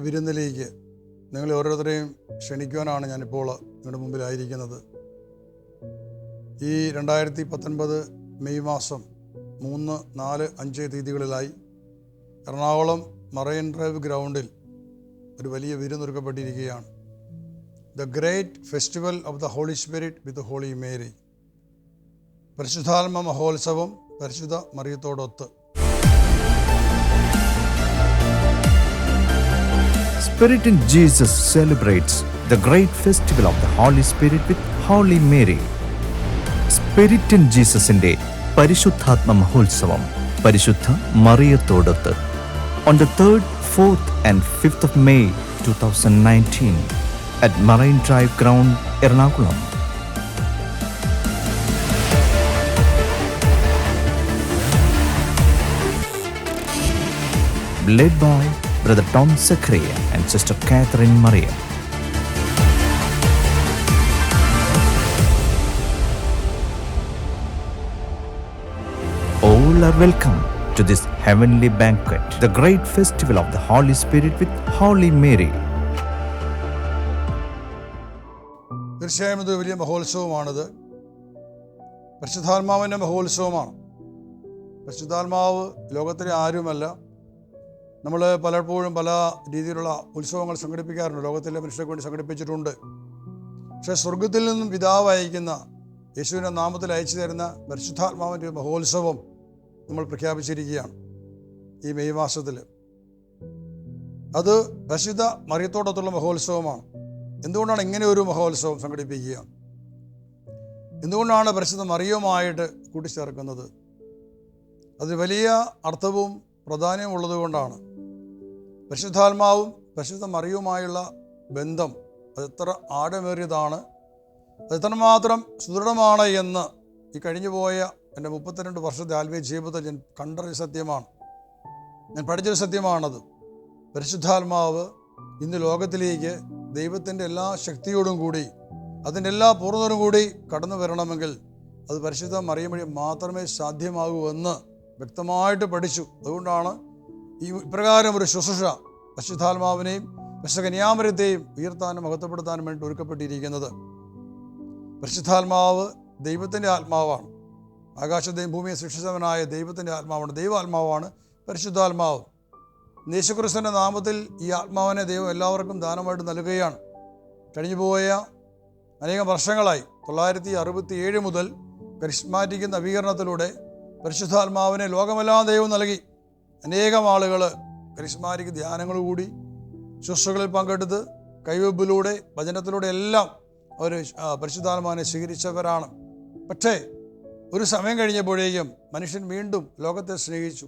വിരുന്നിലേക്ക് നിങ്ങളെ ഓരോരുത്തരെയും ക്ഷണിക്കുവാനാണ് ഞാനിപ്പോൾ നിങ്ങളുടെ മുമ്പിലായിരിക്കുന്നത്. ഈ 2019 മെയ് മാസം 3, 4, 5 തീയതികളിലായി എറണാകുളം മറൈൻ ഡ്രൈവ് ഗ്രൗണ്ടിൽ ഒരു വലിയ വിരുന്നൊരുക്കപ്പെട്ടിരിക്കുകയാണ്. The great festival of the holy spirit with holy Mary. പരിശുദ്ധാത്മ മഹോത്സവം പരിശുദ്ധ മറിയത്തോടൊത്ത്. Spirit in Jesus celebrates the great festival of the Holy Spirit with Holy Mary. Spirit in Jesus-ന്റെ പരിശുദ്ധാത്മ മഹോത്സവം പരിശുദ്ധ മറിയത്തോടൊത്ത് on the 3rd, 4th and 5th of May 2019 at Marine Drive Ground, Ernakulam. Led by Brother Tom Zachariah and Sister Catherine Maria. All are welcome to this heavenly banquet, the great festival of the Holy Spirit with Holy Mary. തീർച്ചയായും ഇത് വലിയ മഹോത്സവമാണിത്. പരിശുദ്ധാത്മാവിൻ്റെ മഹോത്സവമാണ്. പരിശുദ്ധാത്മാവ് ലോകത്തിലെ ആരുമല്ല. നമ്മൾ പലപ്പോഴും പല രീതിയിലുള്ള ഉത്സവങ്ങൾ സംഘടിപ്പിക്കാറുണ്ട്, ലോകത്തിലെ മനുഷ്യർക്ക് വേണ്ടി സംഘടിപ്പിച്ചിട്ടുണ്ട്. പക്ഷേ സ്വർഗത്തിൽ നിന്നും പിതാവ് അയക്കുന്ന യേശുവിൻ്റെ നാമത്തിൽ അയച്ചു തരുന്ന പരിശുദ്ധാത്മാവിൻ്റെ മഹോത്സവം നമ്മൾ പ്രഖ്യാപിച്ചിരിക്കുകയാണ് ഈ മെയ് മാസത്തിൽ. അത് പരിശുദ്ധ മറിയത്തോടൊത്തുള്ള മഹോത്സവമാണ്. എന്തുകൊണ്ടാണ് ഇങ്ങനെ ഒരു മഹോത്സവം സംഘടിപ്പിക്കുക? എന്തുകൊണ്ടാണ് പരിശുദ്ധ മറിയവുമായിട്ട് കൂട്ടിച്ചേർക്കുന്നത്? അത് വലിയ അർത്ഥവും പ്രാധാന്യവും ഉള്ളതുകൊണ്ടാണ്. പരിശുദ്ധാത്മാവും പരിശുദ്ധ മറിയവുമായുള്ള ബന്ധം അതെത്ര ആഴമേറിയതാണ്, അതെത്രമാത്രം സുദൃഢമാണ് എന്ന് ഈ കഴിഞ്ഞുപോയ എൻ്റെ 32 വർഷത്തെ ആത്മീയ ജീവിതത്തിൽ ഞാൻ കണ്ടൊരു സത്യമാണ്, ഞാൻ പഠിച്ചൊരു സത്യമാണത്. പരിശുദ്ധാത്മാവ് ഇന്ന് ലോകത്തിലേക്ക് ദൈവത്തിൻ്റെ എല്ലാ ശക്തിയോടും കൂടി, അതിൻ്റെ എല്ലാ പൂർണ്ണതയോടും കൂടി കടന്നു വരണമെങ്കിൽ അത് പരിശുദ്ധ മറിയം വഴി മാത്രമേ സാധ്യമാകൂ എന്ന് വ്യക്തമായിട്ട് പഠിച്ചു. അതുകൊണ്ടാണ് ഈ ഇപ്രകാരം ഒരു ശുശ്രൂഷ പരിശുദ്ധാത്മാവിനെയും പരിശുദ്ധ കന്യാമറിയത്തെയും ഉയർത്താനും മഹത്വപ്പെടുത്താനും വേണ്ടി ഒരുക്കപ്പെട്ടിരിക്കുന്നത്. പരിശുദ്ധാത്മാവ് ദൈവത്തിൻ്റെ ആത്മാവാണ്. ആകാശത്തെയും ഭൂമിയെ സൃഷ്ടിച്ചവനായ ദൈവത്തിൻ്റെ ആത്മാവാണ്, ദൈവാത്മാവാണ് പരിശുദ്ധാത്മാവ്. യേശുക്രിസ്തുവിൻ്റെ നാമത്തിൽ ഈ ആത്മാവിനെ ദൈവം എല്ലാവർക്കും ദാനമായിട്ട് നൽകുകയാണ്. കഴിഞ്ഞുപോയ അനേകം വർഷങ്ങളായി 967 മുതൽ കരിസ്മാറ്റിക് നവീകരണത്തിലൂടെ പരിശുദ്ധാത്മാവിനെ ലോകമെല്ലാം ദൈവം നൽകി. അനേകം ആളുകൾ കരിസ്മാറ്റിക് ധ്യാനങ്ങൾ കൂടി, ശുശ്രൂഷകളിൽ പങ്കെടുത്ത്, കൈവെപ്പിലൂടെ, വചനത്തിലൂടെ എല്ലാം അവർ പരിശുദ്ധാത്മാവിനെ സ്വീകരിച്ചവരാണ്. പക്ഷേ ഒരു സമയം കഴിഞ്ഞപ്പോഴേക്കും മനുഷ്യൻ വീണ്ടും ലോകത്തെ സ്നേഹിച്ചു,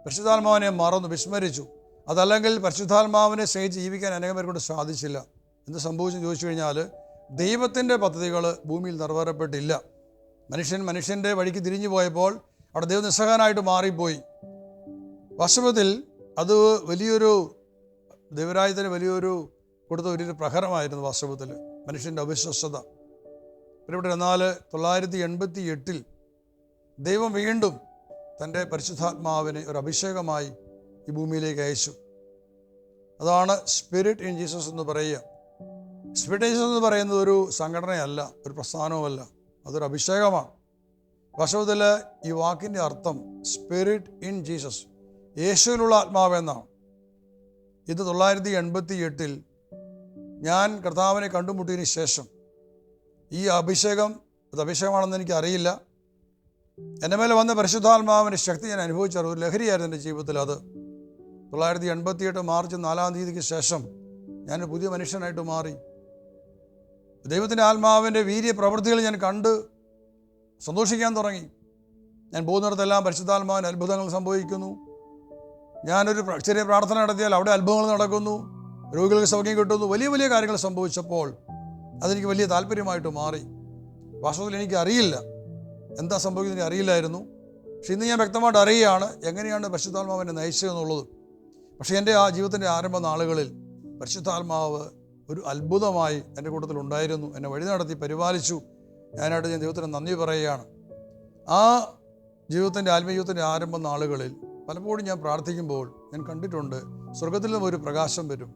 പരിശുദ്ധാത്മാവിനെ മറന്നു, വിസ്മരിച്ചു. അതല്ലെങ്കിൽ പരിശുദ്ധാത്മാവിനെ സ്നേഹിച്ച് ജീവിക്കാൻ അനേകം പേർക്കൊണ്ട് സാധിച്ചില്ല. എന്ത് സംഭവിച്ചെന്ന് ചോദിച്ചു കഴിഞ്ഞാൽ ദൈവത്തിൻ്റെ പദ്ധതികൾ ഭൂമിയിൽ നിറവേറപ്പെട്ടില്ല. മനുഷ്യൻ്റെ വഴിക്ക് തിരിഞ്ഞു പോയപ്പോൾ അവിടെ ദൈവം നിസ്സഹായനായിട്ട് മാറിപ്പോയി. വാസ്തവത്തിൽ അത് വലിയൊരു ദൈവരാജ്യത്തിന് വലിയൊരു വലിയൊരു പ്രഹരമായിരുന്നു വാസ്തവത്തിൽ മനുഷ്യൻ്റെ അവിശ്വസ്തത. ഇവിടെ എന്നാൽ 988 ദൈവം വീണ്ടും തൻ്റെ പരിശുദ്ധാത്മാവിനെ ഒരു അഭിഷേകമായി ഈ ഭൂമിയിലേക്ക് അയച്ചു. അതാണ് സ്പിരിറ്റ് ഇൻ ജീസസ് എന്ന് പറയുക. സ്പിരിറ്റ് ഇൻ ജീസസ് എന്ന് പറയുന്നത് ഒരു സംഘടനയല്ല, ഒരു പ്രസ്ഥാനവുമല്ല, അതൊരു അഭിഷേകമാണ്. വാസ്തവത്തിൽ ഈ വാക്കിൻ്റെ അർത്ഥം സ്പിരിറ്റ് ഇൻ ജീസസ്, യേശുവിലുള്ള ആത്മാവ് എന്നാണ്. ഇത് 988 ഞാൻ കർത്താവിനെ കണ്ടുമുട്ടിയതിന് ശേഷം ഈ അഭിഷേകം, അത് അഭിഷേകമാണെന്ന് എനിക്കറിയില്ല, എൻ്റെ മേലെ വന്ന പരിശുദ്ധാത്മാവിൻ്റെ ശക്തി ഞാൻ അനുഭവിച്ചത് ഒരു ലഹരിയായിരുന്നു എൻ്റെ ജീവിതത്തിൽ. അത് 988 മാർച്ച് 4-ാം തീയതിക്ക് ശേഷം ഞാനൊരു പുതിയ മനുഷ്യനായിട്ട് മാറി. ദൈവത്തിൻ്റെ ആത്മാവിൻ്റെ വീര്യ പ്രവൃത്തികൾ ഞാൻ കണ്ട് സന്തോഷിക്കാൻ തുടങ്ങി. ഞാൻ പോകുന്നിടത്തെല്ലാം പരിശുദ്ധാത്മാവിന് അത്ഭുതങ്ങൾ സംഭവിക്കുന്നു. ഞാനൊരു ചെറിയ പ്രാർത്ഥന നടത്തിയാൽ അവിടെ അത്ഭുതങ്ങൾ നടക്കുന്നു, രോഗികൾക്ക് സൗഖ്യം കിട്ടുന്നു, വലിയ വലിയ കാര്യങ്ങൾ സംഭവിച്ചപ്പോൾ അതെനിക്ക് വലിയ താല്പര്യമായിട്ട് മാറി. വാസ്തവത്തിൽ എനിക്കറിയില്ല എന്താ സംഭവിക്കുന്നത്, അറിയില്ലായിരുന്നു. പക്ഷെ ഇന്ന് ഞാൻ വ്യക്തമായിട്ട് അറിയുകയാണ് എങ്ങനെയാണ് പരിശുദ്ധാത്മാവിനെ നയിച്ചതെന്നുള്ളത്. പക്ഷേ എൻ്റെ ആ ജീവിതത്തിൻ്റെ ആരംഭ നാളുകളിൽ പരിശുദ്ധാത്മാവ് ഒരു അത്ഭുതമായി എൻ്റെ കൂട്ടത്തിൽ ഉണ്ടായിരുന്നു, എന്നെ വഴി നടത്തി പരിപാലിച്ചു. ഞാൻ ദൈവത്തിന് നന്ദി പറയുകയാണ്. ആ ആത്മീയ ജീവിതത്തിൻ്റെ ആരംഭ നാളുകളിൽ പലപ്പോഴും ഞാൻ പ്രാർത്ഥിക്കുമ്പോൾ ഞാൻ കണ്ടിട്ടുണ്ട് സ്വർഗത്തിൽ നിന്നും ഒരു പ്രകാശം വരും.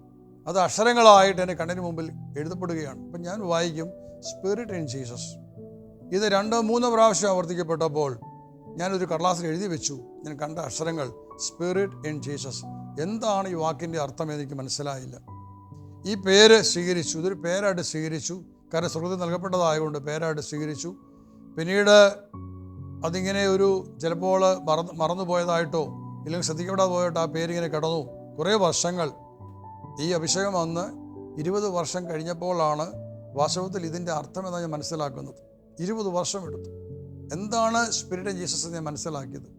അത് അക്ഷരങ്ങളായിട്ട് എൻ്റെ കണ്ണിന് മുമ്പിൽ എഴുതപ്പെടുകയാണ്. അപ്പം ഞാൻ വായിക്കും സ്പിരിറ്റ് ഇൻ ജീസസ്. ഇത് 2-3 പ്രാവശ്യം ആവർത്തിക്കപ്പെട്ടപ്പോൾ ഞാനൊരു കടലാസിൽ എഴുതി വെച്ചു. ഞാൻ കണ്ട അക്ഷരങ്ങൾ സ്പിരിറ്റ് ഇൻ ജീസസ്. എന്താണ് ഈ വാക്കിൻ്റെ അർത്ഥം എനിക്ക് മനസ്സിലായില്ല. ഈ പേര് സ്വീകരിച്ചു, ഇതൊരു പേരായിട്ട് സ്വീകരിച്ചു. കാരണം സ്വർഗത്തിൽ നൽകപ്പെട്ടതായതുകൊണ്ട് പേരായിട്ട് സ്വീകരിച്ചു. പിന്നീട് അതിങ്ങനെ ചിലപ്പോൾ മറന്നുപോയതായിട്ടോ ഇല്ലെങ്കിൽ ശ്രദ്ധിക്കപ്പെടാതെ പോയിട്ടോ ആ പേരിങ്ങനെ കിടന്നു. കുറേ വർഷങ്ങൾ ഈ അഭിഷേകം വന്ന് 20 വർഷം കഴിഞ്ഞപ്പോഴാണ് വാസ്തവത്തിൽ ഇതിൻ്റെ അർത്ഥം എന്നാണ് ഞാൻ മനസ്സിലാക്കുന്നത്. 20 വർഷം എടുത്തു. എന്താണ് സ്പിരിറ്റ് ഇൻ ജീസസ് എന്ന് ഞാൻ മനസ്സിലാക്കിയത്.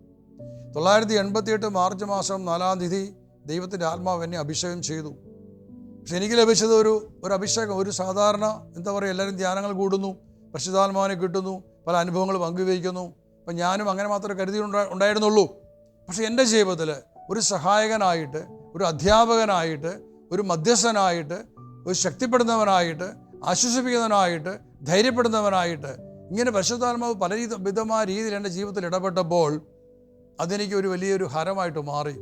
1988 മാർച്ച് മാസം 4-ാം തീയതി ദൈവത്തിൻ്റെ ആത്മാവ് എന്നെ അഭിഷേകം ചെയ്തു. പക്ഷെ എനിക്ക് ലഭിച്ചത് ഒരു അഭിഷേകം, ഒരു സാധാരണ എല്ലാവരും ധ്യാനങ്ങൾ കൂടുന്നു, പരിശുദ്ധാത്മാവിനെ കിട്ടുന്നു, പല അനുഭവങ്ങൾ പങ്കുവയ്ക്കുന്നു. അപ്പം ഞാനും അങ്ങനെ മാത്രമേ കരുതി ഉണ്ടായിരുന്നുള്ളൂ. പക്ഷെ എൻ്റെ ജീവിതത്തിൽ ഒരു സഹായകനായിട്ട്, ഒരു അധ്യാപകനായിട്ട്, ഒരു മധ്യസ്ഥനായിട്ട്, ഒരു ശക്തിപ്പെടുന്നവനായിട്ട്, ആശ്വസിപ്പിക്കുന്നവനായിട്ട്, ധൈര്യപ്പെടുന്നവനായിട്ട് ഇങ്ങനെ പരിശുദ്ധാത്മാവ് പല വിധമായ രീതിയിൽ എൻ്റെ ജീവിതത്തിൽ ഇടപെട്ടപ്പോൾ അതെനിക്ക് വലിയൊരു ഹരമായിട്ട് മാറി.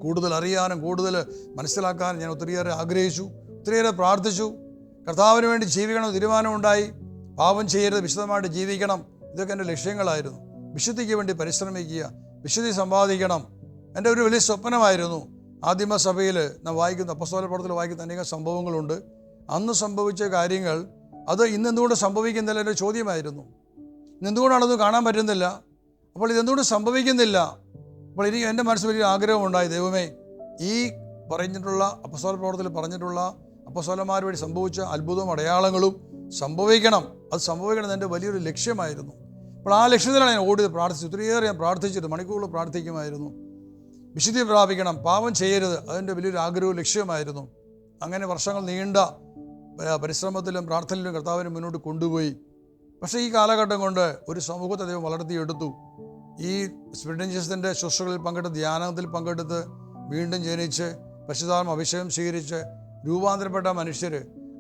കൂടുതൽ അറിയാനും കൂടുതൽ മനസ്സിലാക്കാനും ഞാൻ ഒത്തിരിയേറെ ആഗ്രഹിച്ചു, ഒത്തിരിയേറെ പ്രാർത്ഥിച്ചു. കർത്താവിന് വേണ്ടി ജീവിക്കണം തീരുമാനമുണ്ടായി. പാപം ചെയ്യരുത്, വിശുദ്ധമായിട്ട് ജീവിക്കണം, ഇതൊക്കെ എൻ്റെ ലക്ഷ്യങ്ങളായിരുന്നു. വിശുദ്ധിക്ക് വേണ്ടി പരിശ്രമിക്കുക, വിശുദ്ധി സമ്പാദിക്കണം, എൻ്റെ ഒരു വലിയ സ്വപ്നമായിരുന്നു. ആദിമസഭയിൽ നാം വായിക്കുന്ന അപ്പോസ്തല പ്രവർത്തനത്തിൽ വായിക്കുന്ന അനേകം സംഭവങ്ങളുണ്ട്. അന്ന് സംഭവിച്ച കാര്യങ്ങൾ അത് ഇന്നെന്തുകൊണ്ട് സംഭവിക്കുന്നില്ല എൻ്റെ ചോദ്യമായിരുന്നു. ഇന്നെന്തുകൊണ്ടാണത് കാണാൻ പറ്റുന്നില്ല? അപ്പോൾ ഇതെന്തുകൊണ്ട് സംഭവിക്കുന്നില്ല? അപ്പോൾ എനിക്ക് എൻ്റെ മനസ്സിൽ വലിയ ആഗ്രഹമുണ്ടായി, ദൈവമേ, ഈ പറഞ്ഞിട്ടുള്ള അപ്പോസ്തല പ്രവർത്തനത്തിൽ പറഞ്ഞിട്ടുള്ള അപ്പോസ്തലന്മാർ വഴി സംഭവിച്ച അത്ഭുതവും അടയാളങ്ങളും സംഭവിക്കണം. അത് സംഭവിക്കണം എൻ്റെ വലിയൊരു ലക്ഷ്യമായിരുന്നു. അപ്പോൾ ആ ലക്ഷ്യത്തിലാണ് ഞാൻ ഓടി പ്രാർത്ഥിച്ചു. ഒത്തിരിയേറെ ഞാൻ പ്രാർത്ഥിച്ചിട്ട് മണിക്കൂറുകൾ പ്രാർത്ഥിക്കുമായിരുന്നു. വിശുദ്ധി പ്രാപിക്കണം, പാപം ചെയ്യരുത്, അതിൻ്റെ വലിയൊരു ആഗ്രഹവും ലക്ഷ്യമായിരുന്നു. അങ്ങനെ വർഷങ്ങൾ നീണ്ട പരിശ്രമത്തിലും പ്രാർത്ഥനയിലും കർത്താവിനെ മുന്നോട്ട് കൊണ്ടുപോയി. പക്ഷേ ഈ കാലഘട്ടം കൊണ്ട് ഒരു സമൂഹത്തെ ദൈവം വളർത്തിയെടുത്തു. ഈ സ്പിരിറ്റ് ഇൻ ജീസസിൻ്റെ ശുശ്രൂഷകളിൽ പങ്കെടുത്ത്, ധ്യാനത്തിൽ പങ്കെടുത്ത്, വീണ്ടും ജനിച്ച് പരിശുദ്ധാത്മ അഭിഷേകം സ്വീകരിച്ച് രൂപാന്തരപ്പെട്ട മനുഷ്യർ,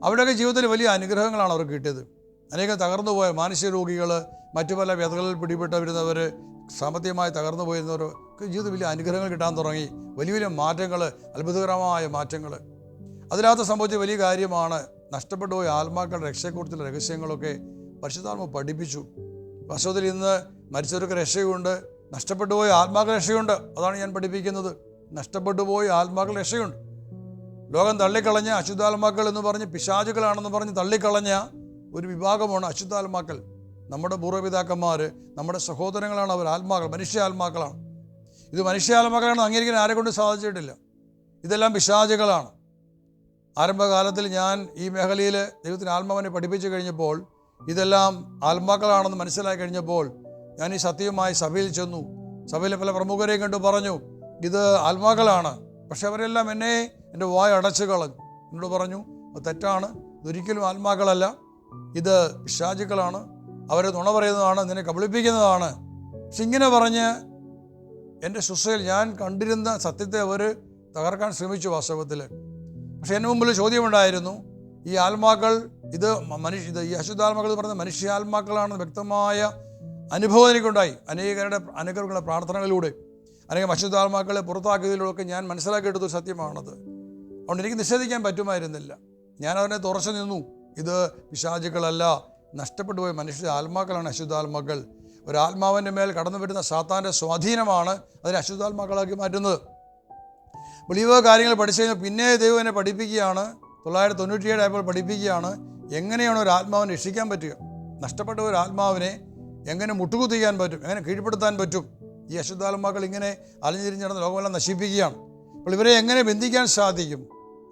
അവരുടെയൊക്കെ ജീവിതത്തിൽ വലിയ അനുഗ്രഹങ്ങളാണ് അവർക്ക് കിട്ടിയത്. അനേകം തകർന്നുപോയ മാനസിക രോഗികൾ, മറ്റു പല വ്യതകളിൽ പിടിപെട്ട് വരുന്നവർ, സാമ്പത്തികമായി തകർന്നു പോയിരുന്നവർ ജീവിതത്തിൽ വലിയ അനുഗ്രഹങ്ങൾ കിട്ടാൻ തുടങ്ങി. വലിയ വലിയ മാറ്റങ്ങൾ, അത്ഭുതകരമായ മാറ്റങ്ങൾ. അതിനകത്ത് സംഭവിച്ച വലിയ കാര്യമാണ് നഷ്ടപ്പെട്ടു പോയ ആത്മാക്കളുടെ രക്ഷയെക്കുറിച്ചുള്ള രഹസ്യങ്ങളൊക്കെ പരിശുദ്ധാത്മ പഠിപ്പിച്ചു. വാസ്തവത്തിൽ ഇന്ന് മരിച്ചവർക്ക് രക്ഷയുണ്ട്, നഷ്ടപ്പെട്ടു പോയ ആത്മാക്കൾ രക്ഷയുണ്ട്. അതാണ് ഞാൻ പഠിപ്പിക്കുന്നത്. നഷ്ടപ്പെട്ടു പോയ ആത്മാക്കൾ രക്ഷയുണ്ട്. ലോകം തള്ളിക്കളഞ്ഞ അശുദ്ധാത്മാക്കൾ എന്ന് പറഞ്ഞ്, പിശാചുകളാണെന്ന് പറഞ്ഞ് തള്ളിക്കളഞ്ഞ ഒരു വിഭാഗമാണ് അശുദ്ധാത്മാക്കൾ. നമ്മുടെ പൂർവ്വപിതാക്കന്മാർ, നമ്മുടെ സഹോദരങ്ങളാണ് അവർ. ആത്മാക്കൾ മനുഷ്യാത്മാക്കളാണ്. ഇത് മനുഷ്യാത്മാക്കളാണെന്ന് അംഗീകരിക്കാൻ ആരെ കൊണ്ട് സാധിച്ചിട്ടില്ല. ഇതെല്ലാം പിശാചുകളാണ്. ആരംഭകാലത്തിൽ ഞാൻ ഈ മേഖലയിൽ ദൈവത്തിന് ആത്മാവിനെ പഠിപ്പിച്ചു കഴിഞ്ഞപ്പോൾ, ഇതെല്ലാം ആത്മാക്കളാണെന്ന് മനസ്സിലാക്കി കഴിഞ്ഞപ്പോൾ ഞാൻ ഈ സത്യവുമായി സഭയിൽ ചെന്നു. സഭയിലെ പല പ്രമുഖരെയും കണ്ടു പറഞ്ഞു, ഇത് ആത്മാക്കളാണ്. പക്ഷെ അവരെല്ലാം എൻ്റെ വായ അടച്ചു കളഞ്ഞു. എന്നോട് പറഞ്ഞു, അത് തെറ്റാണ്, ഇതൊരിക്കലും ആത്മാക്കളല്ല, ഇത് പിശാചുക്കളാണ്, അവരെ നുണ പറയുന്നതാണ്, നിന്നെ കബളിപ്പിക്കുന്നതാണ്. പക്ഷെ ഇങ്ങനെ പറഞ്ഞ് എൻ്റെ ശുശ്രൂഷയിൽ ഞാൻ കണ്ടിരുന്ന സത്യത്തെ അവർ തകർക്കാൻ ശ്രമിച്ചു വാസ്തവത്തിൽ. പക്ഷെ എൻ്റെ മുമ്പിൽ ചോദ്യമുണ്ടായിരുന്നു, ഈ ആത്മാക്കൾ ഈ അശുദ്ധാത്മാക്കൾ എന്ന് പറയുന്നത് മനുഷ്യാത്മാക്കളാണെന്ന് വ്യക്തമായ അനുഭവം എനിക്കുണ്ടായി. അനേകരുടെ പ്രാർത്ഥനകളിലൂടെ, അനേകം അശുദ്ധാത്മാക്കളെ പുറത്താക്കിയതിലൂടെ ഞാൻ മനസ്സിലാക്കിയെടുത്തൊരു സത്യമാണത്. അതുകൊണ്ട് എനിക്ക് നിഷേധിക്കാൻ പറ്റുമായിരുന്നില്ല. ഞാൻ അതിനെ തുറച്ചു നിന്നു. ഇത് പിശാചുക്കളല്ല, നഷ്ടപ്പെട്ടു പോയ മനുഷ്യ ആത്മാക്കളാണ് അശുദ്ധാത്മാക്കൾ. ഒരാത്മാവിൻ്റെ മേൽ കടന്നു വരുന്ന സാത്താൻ്റെ സ്വാധീനമാണ് അതിനെ അശുദ്ധാത്മാക്കളാക്കി മാറ്റുന്നത്. അപ്പോൾ ഈ കാര്യങ്ങൾ പഠിച്ചു കഴിഞ്ഞാൽ പിന്നെ ദൈവം എന്നെ പഠിപ്പിക്കുകയാണ്. 1997 ആയപ്പോൾ പഠിപ്പിക്കുകയാണ്, എങ്ങനെയാണ് ഒരു ആത്മാവിനെ രക്ഷിക്കാൻ പറ്റുക, നഷ്ടപ്പെട്ട ഒരു ആത്മാവിനെ എങ്ങനെ മുട്ടുകുത്തിക്കാൻ പറ്റും, എങ്ങനെ കീഴ്പ്പെടുത്താൻ പറ്റും. ഈ അശുദ്ധാത്മാക്കൾ ഇങ്ങനെ അലഞ്ഞിരിഞ്ഞ് നടന്ന് ലോകമെല്ലാം നശിപ്പിക്കുകയാണ്. അപ്പോൾ ഇവരെ എങ്ങനെ ബന്ധിക്കാൻ സാധിക്കും,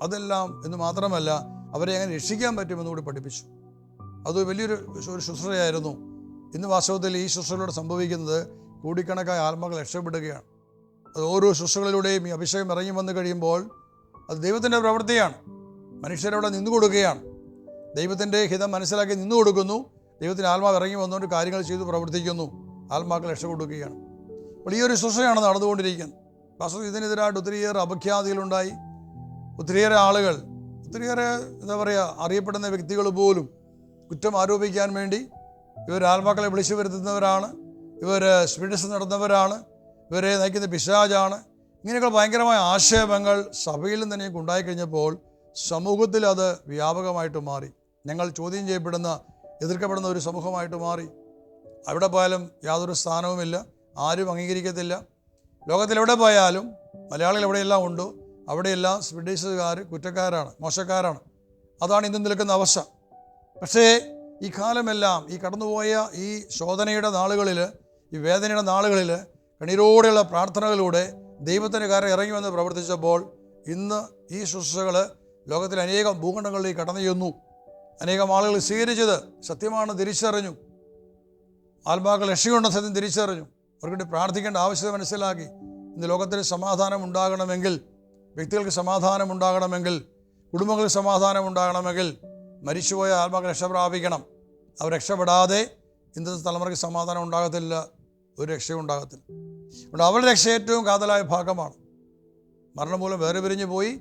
അതെല്ലാം എന്ന് മാത്രമല്ല അവരെ എങ്ങനെ രക്ഷിക്കാൻ പറ്റുമെന്നുകൂടി പഠിപ്പിച്ചു. അത് വലിയൊരു ശുശ്രൂഷയായിരുന്നു. ഇന്ന് വാസ്തവത്തിൽ ഈ ശുശ്രൂഷയിലൂടെ സംഭവിക്കുന്നത് കോടിക്കണക്കായ ആത്മാക്കൾ രക്ഷപ്പെടുകയാണ്. അത് ഓരോ ശുശ്രൂഷകളിലൂടെയും ഈ അഭിഷേകം ഇറങ്ങി വന്നു കഴിയുമ്പോൾ അത് ദൈവത്തിൻ്റെ പ്രവൃത്തിയാണ്. മനുഷ്യരവിടെ നിന്നു കൊടുക്കുകയാണ്. ദൈവത്തിൻ്റെ ഹിതം മനസ്സിലാക്കി നിന്നു കൊടുക്കുന്നു. ദൈവത്തിൻ്റെ ആത്മാവ് ഇറങ്ങി വന്നുകൊണ്ട് കാര്യങ്ങൾ ചെയ്തു പ്രവർത്തിക്കുന്നു. ആത്മാക്കൾ രക്ഷ കൊടുക്കുകയാണ്. അപ്പോൾ ഈ ഒരു ശുശ്രൂഷയാണ് നടന്നുകൊണ്ടിരിക്കുന്നത്. വാസ്തവത്തിൽ ഇതിനെതിരായിട്ട് ഒത്തിരിയേറെ അപഖ്യാതികളുണ്ടായി. ഒത്തിരിയേറെ ആളുകൾ, ഒത്തിരിയേറെ അറിയപ്പെടുന്ന വ്യക്തികൾ പോലും കുറ്റം ആരോപിക്കാൻ വേണ്ടി ഇവർ ആത്മാക്കളെ വിളിച്ചു വരുത്തുന്നവരാണ്, ഇവർ സ്പിരിറ്റിസം നടത്തുന്നവരാണ്, ഇവരെ നയിക്കുന്ന പിശാചാണ്, ഇങ്ങനെയൊക്കെ ഭയങ്കരമായ ആക്ഷേപങ്ങൾ സഭയിൽ തന്നെ ഉണ്ടായിക്കഴിഞ്ഞപ്പോൾ സമൂഹത്തിൽ അത് വ്യാപകമായിട്ട് മാറി. ഞങ്ങൾ ചോദ്യം ചെയ്യപ്പെടുന്ന, എതിർക്കപ്പെടുന്ന ഒരു സമൂഹമായിട്ട് മാറി. അവിടെ പോയാലും യാതൊരു സ്ഥാനവുമില്ല, ആരും അംഗീകരിക്കത്തില്ല. ലോകത്തിലെവിടെ പോയാലും മലയാളികൾ എവിടെയെല്ലാം ഉണ്ടോ അവിടെയെല്ലാം സ്വീഡിഷുകാർ കുറ്റക്കാരാണ്, മോശക്കാരാണ്. അതാണ് ഇന്ന് നിൽക്കുന്ന അവസ്ഥ. പക്ഷേ ഈ കാലമെല്ലാം, ഈ കടന്നുപോയ ഈ ശോധനയുടെ നാളുകളിൽ, ഈ വേദനയുടെ നാളുകളിൽ കണ്ണീരോടെയുള്ള പ്രാർത്ഥനകളിലൂടെ ദൈവത്തിൻ്റെ കാര്യം ഇറങ്ങി വന്ന് പ്രവർത്തിച്ചപ്പോൾ ഇന്ന് ഈ ശുശ്രൂഷകൾ ലോകത്തിലെ അനേകം ഭൂഖണ്ഡങ്ങളിലേക്ക് കടന്നു ചെന്നു. അനേകം ആളുകൾ സ്വീകരിച്ചത് സത്യമാണ് തിരിച്ചറിഞ്ഞു. ആത്മാക്കൾ രക്ഷയുണ്ടെന്ന സത്യം തിരിച്ചറിഞ്ഞു. അവർക്കുവേണ്ടി പ്രാർത്ഥിക്കേണ്ട ആവശ്യത മനസ്സിലാക്കി. ഇന്ന് ലോകത്തിന് സമാധാനം ഉണ്ടാകണമെങ്കിൽ, വ്യക്തികൾക്ക് സമാധാനം ഉണ്ടാകണമെങ്കിൽ, കുടുംബങ്ങൾക്ക് സമാധാനം ഉണ്ടാകണമെങ്കിൽ മരിച്ചുപോയ ആത്മാക്കൾ രക്ഷ പ്രാപിക്കണം. അവർ രക്ഷപ്പെടാതെ ഇന്നത്തെ തലമുറയ്ക്ക് സമാധാനം ഉണ്ടാകത്തില്ല, ഒരു രക്ഷയും ഉണ്ടാകത്തില്ല. അതുകൊണ്ട് അവരുടെ രക്ഷ ഏറ്റവും കാതലായ ഭാഗമാണ്. മരണം മൂലം വേറെ പിരിഞ്ഞു പോയി